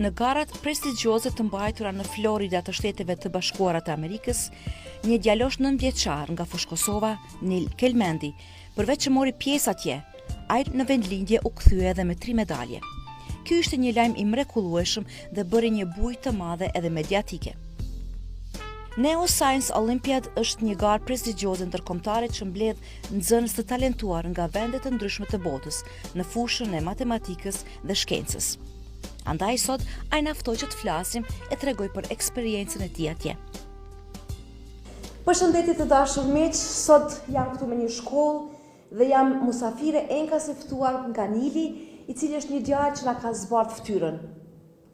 Në garat prestigjioze të mbajtura në Florida të Shteteve të Bashkuara të Amerikës, një djalosh 9 vjeçar nga fushë Kosova, Nil Kelmendi, përveç që mori pjesë atje, ai në vendlindje u kthye edhe me 3 medalje. Ky ishte një lajm i mrekullueshëm dhe bëri një bujë të madhe edhe mediatike. Neo Science Olympiad është një garë prestigjioze ndërkombëtare që mbledh nxënës të talentuar nga vende të ndryshme të botës në fushën e matematikës dhe shkencës. Andaj sot ai na ftoi që të flasim e tregoj për eksperiencën e tij atje. Përshëndetje të dashur miq, sot jam këtu me një shkollë dhe jam musafire enkase ftuar nga Nili, i cili është një djalë që na ka zbardhur fytyrën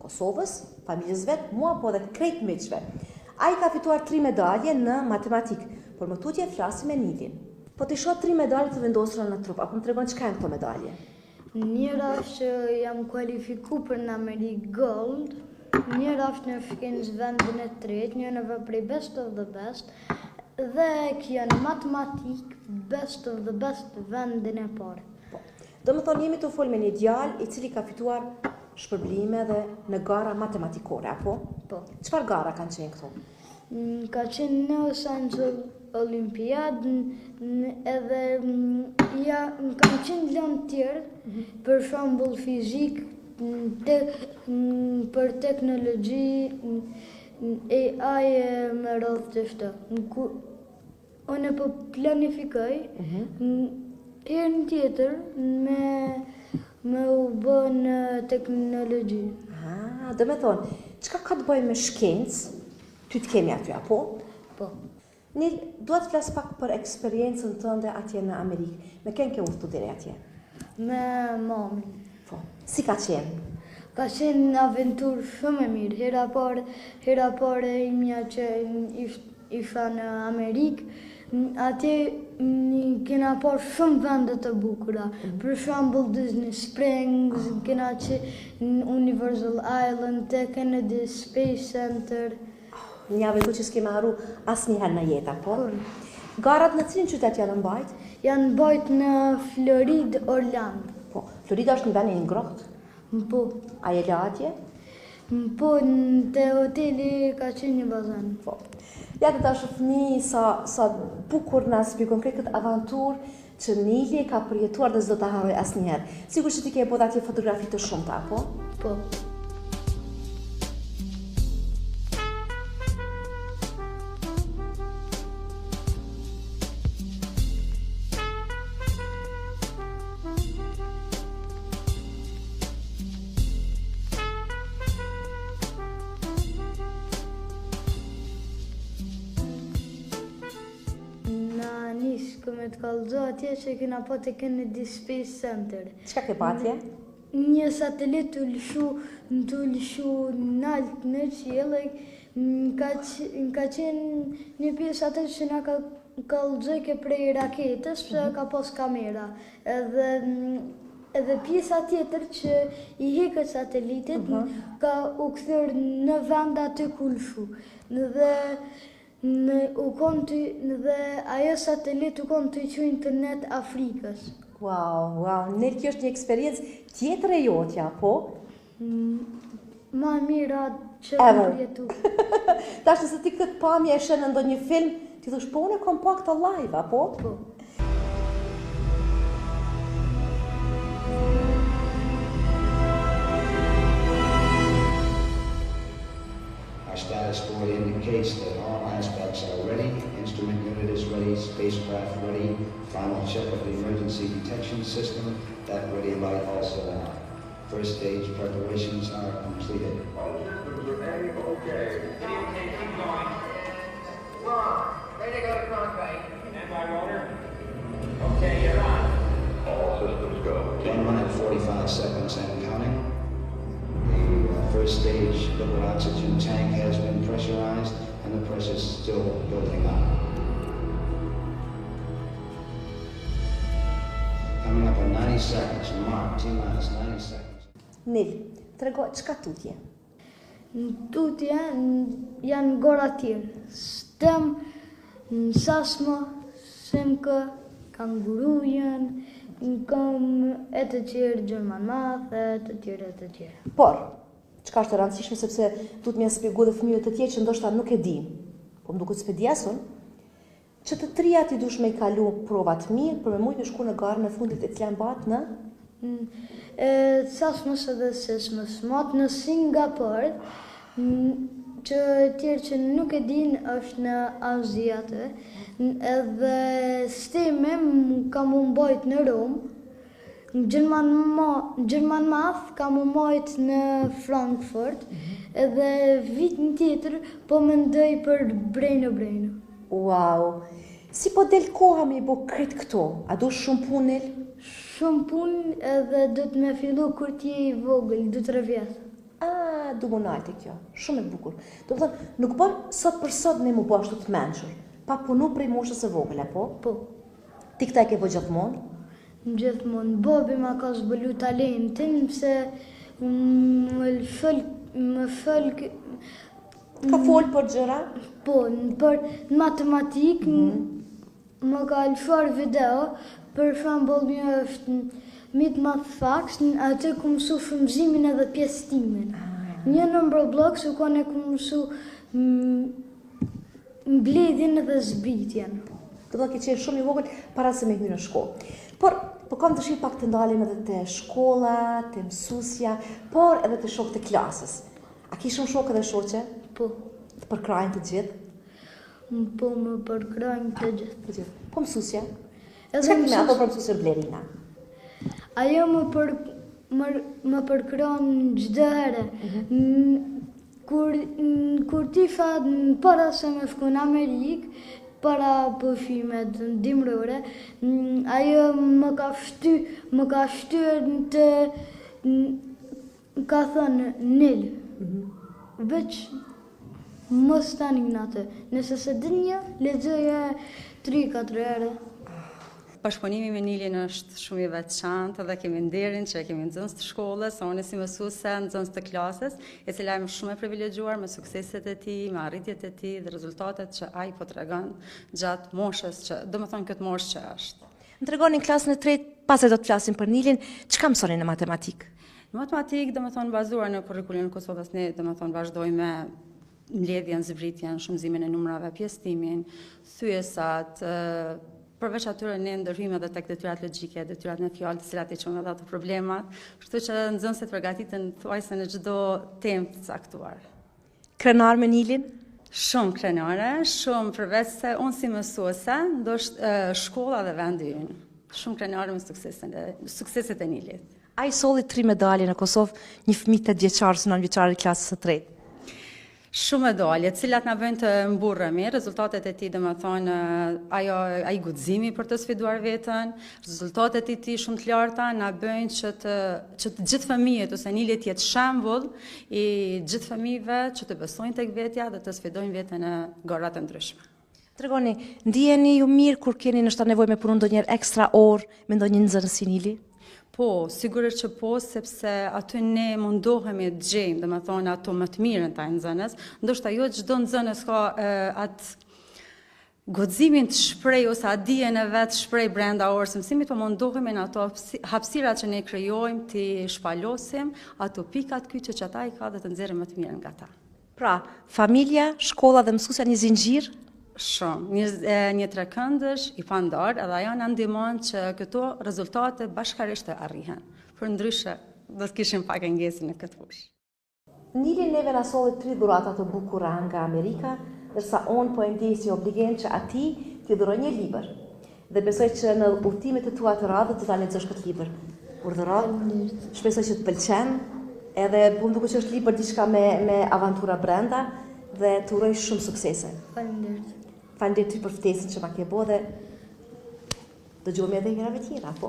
Kosovës, familjes vet, mua po dhe krejt miqve. Ai ka fituar 3 medalje në matematikë, por më tutje flasim me Nilin. Po ti shoh 3 medalje të vendosura në trup, apo më tregon çka janë këto medalje? Njëra është jam kualifiku për në Amerikë Gold, njëra është në shkencë vendin e tretë, njëra prej Best of the Best, dhe kjo në matematikë Best of the Best vendin e parë. Po. Do më thonë jemi të folë me një djalë i cili ka fituar shpërblime dhe në gara matematikore, apo? Po. Çfarë gara kanë qenë këto? Ka qenë Neo Science Olympiad, edhe kanë qenë lënë tjerë, për shembull fizik, për teknologji, AI me radhë të shtë. Unë po planifikoj herën tjetër me u bë në teknologji. Do me thonë, çka ka të bëjë me shkencë? Ty të kemi aty, apo? Po. Nil, duhet të flas pak për eksperiencën tënde atje në Amerikë. Me kënë ke udhëtu deri atje? Me mamin. Po. Si ka qenë? Ka qenë një aventurë shumë e mirë. Hera pare imja që isha në Amerikë, atje kena parë shumë vende të bukura. Për shembull Disney Springs, kena qenë Universal Island, Kennedy Space Center. Një aventurë që s'kemi harru asnjëherë në jetë, apo? Garat në cilin qytet janë mbajt? Janë mbajt në Floridë, Orlando. Po, Florida është një vend i ngrohtë? Po. A je la atje? Po, te hoteli ka qenë një bazan. Po. Ja të dashur fëmijë, sa bukur na shpjegon këtë aventurë që Nili ka përjetuar dhe s'do ta harroj asnjëherë. Sigur që ti ke bërë atje fotografi të shumta, apo? Po. Me të kallëzo atje që kena pa të Kennedy Space Center. Çka ke pa atje? Një satelit të lëshu nalt në qiell, ka qenë një pjesë atë që na ka kallëzoj prej raketës, pse ka pas kamera. Edhe pjesa tjetër që i hekët satelitit ka u kthyer në vend aty ku lëshu. Dhe ajo satelit u konë të që internet Afrikës. Wow, Nel, kjo është një eksperiencë tjetër e jotja, po? Ma mira që më përjetu. Tash nëse ti këtë pamje e shenë në ndonjë film, ti thush, po unë kom pa këta live, apo? Po. Status board indicates that all aspects are ready, instrument unit is ready, spacecraft ready, final check of the emergency detection system, that ready light also on. First stage preparations are completed. All systems are A-OK. Keep going. Ron, ready to go to Cronkite. Stand by, rotor. Okay, you're on. All systems go. 1 minute 45 seconds and counting. The first stage liquid oxygen tank has been pressurized and the pressure is still building up. Coming up in 90 seconds, mark T-minus 90 seconds. Nil, trego, çka tutje? Tutje janë gora tjerë. STEM, sasma, simkë, kangurujen, kam e të tjerë German math, e të tjerë. Por, çka është e rëndësishme sepse duhet më shpjegoj dhe fëmijëve të tjerë që ndoshta nuk e din. Po më duket spediasun që të trija ti dush me i kalu provat mirë për me mujtë me shku në garën e fundit e cila mbat në Thash mësë edhe se smët në Singapur, që tjerë që nuk e din është në Aziatë, edhe stime ka mu mbojt në Rom, Gjerman Math ka mu mbojt në Frankfurt, edhe vitin tjetër po mendoj për Brejnë. Wow! Si po del koha me i bo kretë këto? A du shumë punil? Shumë punë edhe do të me fillu kur ti i vogël, 2-3 vjetë. Du më nalti kjo, shumë e bukur. Do të thënë, nuk bon sot për sot me mu bo ashtu të menqër, pa punu prej moshës e vogël, apo? Po. Ti këta e ke bo gjithmonë? Gjithmonë. Bobi ma ka zbëllu talentin, se më fëllë Ka folë për gjëra? Po, për matematikë, më ka lëshuar video, për shembull një është Meet Math Facts, atë ku mësu frymëzimin edhe pjesëtimin. Një në Roblox u kone ku mësu mbledhjen edhe zbritjen. Do ke qenë shumë i vogël para se me hyrë në shkollë. Por kam dëshirë pak të ndalim edhe te shkolla, te mësusja, por edhe te shokët e klasës. A ki shumë shokë dhe shoqe? Po. Të përkrajnë të gjithë? Po, më përkrajnë të gjithë. Po mësusja? Çka kime ato për mësusje Blerina? Ajo më përkron çdo herë. Kur ti fat para se me shku në Amerikë, para pushimet dimrore, ajo më ka shtyr të ka thënë nil. Veç mos tani natë. Nëse se dinja, lexoja 3-4 herë. Bashkëpunimi me Nilin është shumë i veçantë dhe kemi nderin që kemi nxënës të shkollës, unë si mësuese nxënës të klasës, e cila jam shumë e privilegjuar me sukseset e tij, me arritjet e tij dhe rezultatet që ai po tregon gjatë moshës që, domethënë këtë moshë që është. Më tregonin klasën e tretë, pas e do të flasim për Nilin, çka mësonin në matematikë? Në matematikë, domethënë bazuar në kurrikulin e Kosovës, ne domethënë vazhdojmë me mbledhjen, zbritjen, shumëzimin e numrave, pjesëtimin, thyesat, përveç atyre ne ndërhyjmë edhe tek detyrat logjike, detyrat në fjalë, të cilat i çojmë edhe ato problemat, kështu që nxënësit përgatiten thuajse në çdo temë të caktuar. Krenar me Nilin? Shumë krenare, shumë përveç se unë si mësuese, ndoshta shkolla dhe vendi ynë. Shumë krenare me sukseset e Nilit. Ai solli 3 medalje në Kosovë, një fëmijë 8 vjeçar, 9 vjeçar i klasës së tretë. Shumë medalje, të cilat na bëjnë të mburremi, rezultatet e tij domethënë ai guximi për të sfiduar veten, rezultatet e tij shumë të larta na bëjnë që të gjithë fëmijët ose Nili të jetë shembull i gjithë fëmijëve që të besojnë tek vetja dhe të sfidojnë veten në gara të ndryshme. Tregoni, ndiheni ju mirë kur keni ndoshta nevojë me punu ndonjëherë ekstra orë me ndonjë nxënës si Nili? Po, sigurisht që po, sepse aty ne mundohemi të gjejmë, domethënë ato më të mirën të nxënës, ndoshta jo çdo nxënës ka atë guximin të shpreh ose atë dijen e vet shpreh brenda orës së mësimit, po mundohemi në ato hapësirat që ne krijojmë të shpalosim ato pikat kyçe që ata i ka dhe të nxjerrim më të mirën nga ata. Pra, familja, shkolla dhe mësuesja një zinxhir? Shumë, një trekëndësh i pandar, edhe ajo na ndihmon që këto rezultate bashkërisht të arrihen. Për ndryshe, do të kishim pak engjesin në këtë fushë. Nili neve na solli 3 dhurata të bukura nga Amerika, ndërsa unë po e ndjej si obligim që ati t'i dhuroj një libër. Dhe besoj që në udhëtimet e tua të radhës do ta lexosh këtë libër. Urdhëro, shpresoj që të pëlqen, edhe po më duket që është libër diçka me avantura brenda dhe të uroj shumë suksese. Faleminderit. Faleminderit për ftesën që ma ke bo dhe dëgjojmë edhe herave tjera, po?